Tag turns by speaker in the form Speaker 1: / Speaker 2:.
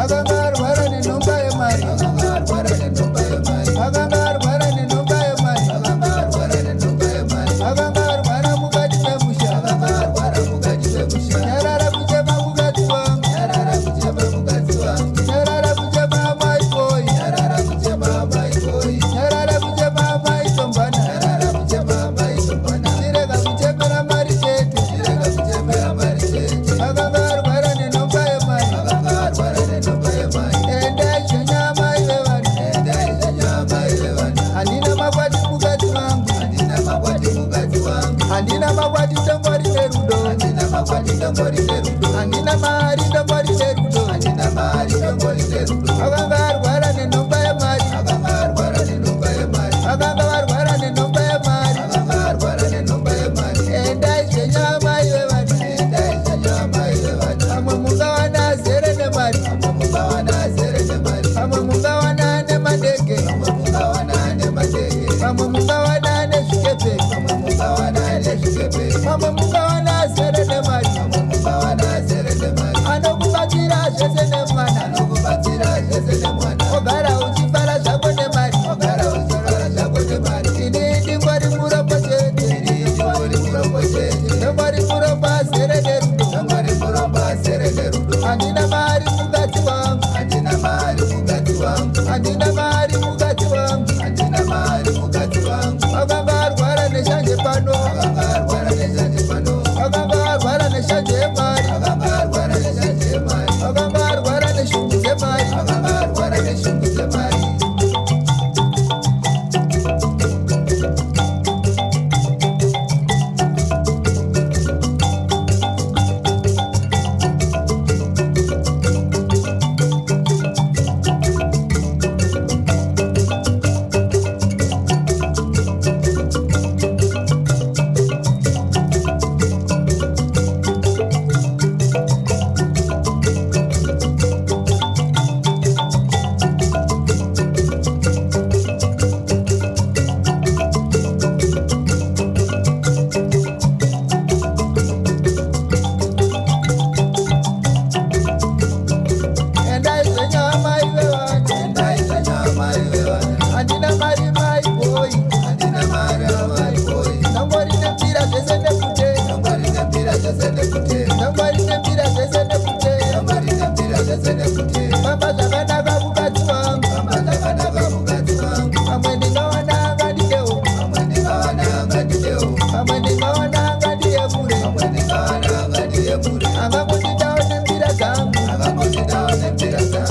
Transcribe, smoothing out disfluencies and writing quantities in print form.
Speaker 1: akanga arwara nenhomba yemari, akanga arwara nenhomba yemari, akanga arwara nenhomba yemari, akanga arwara nenhomba yemari, akanga arwara mukati memusha, akanga arwara mukati memusha, nyarara kuchema mukati wangu, nyarara kuchema mukati wangu, nyarara kuchema mai boy, nyarara kuchema mai boy, nyarara kuchema mai tombana, nyarara kuchema mai tombana, chirega kuchemera mari chete, chirega kuchemera mari chete, akanga arwara nenhomba yemari, akanga arwara nenhomba yemari, endai zvenyama ive vanhu, endai zvenyama ive vanhu, handina makwati mukati wangu, handina makwati mukati wangu, handina makwati ndongori nerudo, handina makwati ndongori nerudo, handina mari ndongori nerudo, handina mari ndongori nerudo, akanga arwara nenhomba yemari, akanga arwara nenhomba yemari, akanga arwara nenhomba yemari, akanga arwara nenhomba yemari, endai zvenyama ive vanhu, endai zvenyama ive vanhu, amwe mungawana zere nemari, amwe mungawana zere nemari, amwe mungawana nemandege, amwe mungawana nemandege, amwe mungawana nezvikepe, amwe mungawana nezvikepe, amwe mungawana zere nemari, amwe mungawana zere nemari, anokubatsira zvese nemwana, anokubatsira zvese nemwana, ogara uchifara zvako nemari, ogara uchifara zvako nemari, ini ndingori murombo chete, ini ndingori murombo chete, ndingori murombo azere nerudo, ndingori murombo azere nerudo, handina mari mukati wangu, handina mari mukati wangu, handina mari mukati wangu, handina mari mukati wangu, akanga arwara neshanje pano, akanga arwara neshanje pano, akanga arwara neshanje yemari, akanga arwara neshanje yemari, akanga arwara neshungu dzemari, akanga arwara neshungu dzemari. Endai zvenyama ive vanhu, endai zvenyama ive vanhu, handina mari mai boy, handina mari mai boy, ndongori nembira zvese nekute, ndongori nembira zvese nekute, ndongori nembira zvese nekute, ndongori nembira zvese nekute, famba zvakanaka mukati wangu, famba zvakanaka mukati wangu, amwe ndingawana ngandidewo, amwe ndingawana ngandidewo, amwe ndingawana ngandiyemure, amwe ndingawana ngandiyemure, angangondidawo nembira dzangu, angangondidawo nembira dzangu.